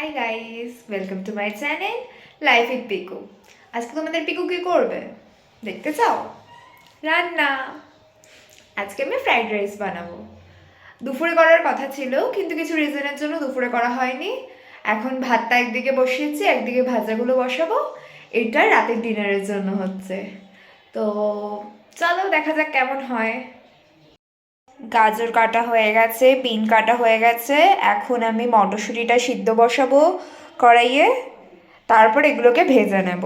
Hi guys, welcome to my channel life with Piku. আজকে তোমাদের পিকু কি করবে দেখতে চাও? রান্না। আজকে আমি ফ্রাইড রাইস বানাবো। দুপুরে করার কথা ছিল, কিন্তু কিছু রিজনের জন্য দুপুরে করা হয়নি। এখন ভাতটা একদিকে বসিয়েছি, একদিকে ভাজাগুলো বসাবো। এটা রাতের ডিনারের জন্য হচ্ছে। তো চলো দেখা যাক কেমন হয়। গাজর কাটা হয়ে গেছে, বিন কাটা হয়ে গেছে। এখন আমি মটরশুঁটিটা সিদ্ধ বসাবো কড়াইয়ে, তারপর এগুলোকে ভেজে নেব।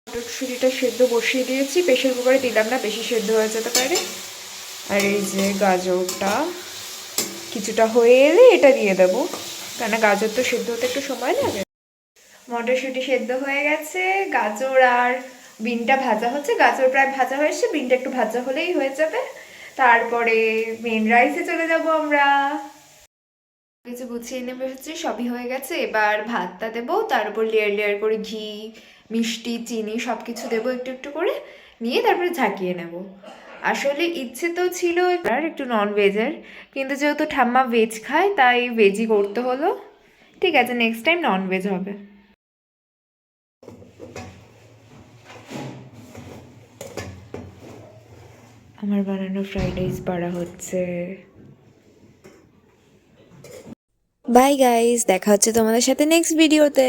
মটরশুঁটিটা সেদ্ধ বসিয়ে দিয়েছি, প্রেশার কুকারে দিলাম না, বেশি সেদ্ধ হয়ে যেতে পারে। আর এই যে গাজরটা কিছুটা হয়ে এলে এটা দিয়ে দেবো, কেন গাজর তো সেদ্ধ হতে একটু সময় লাগে। মটরশুঁটি সেদ্ধ হয়ে গেছে, গাজর আর বিনটা ভাজা হচ্ছে। গাজর প্রায় ভাজা হয়েছে, বিনটা একটু ভাজা হলেই হয়ে যাবে। তারপরে মেন রাইসে চলে যাব আমরা। কিছু গুছিয়ে নেবে হচ্ছে, সবই হয়ে গেছে। এবার ভাতটা দেবো, তার উপর লেয়ার লেয়ার করে ঘি, মিষ্টি, চিনি সব কিছু দেবো একটু একটু করে, নিয়ে তারপরে ঝাঁকিয়ে নেব। আসলে ইচ্ছে তো ছিল আর একটু নন ভেজের, কিন্তু যেহেতু ঠাম্মা ভেজ খায় তাই ভেজই করতে হলো। ঠিক আছে, নেক্সট টাইম নন ভেজ হবে। আমার বানানো ফ্রাইড রাইস বাড়া হচ্ছে। বাই গাইস, দেখা হচ্ছে তোমাদের সাথে নেক্সট ভিডিওতে।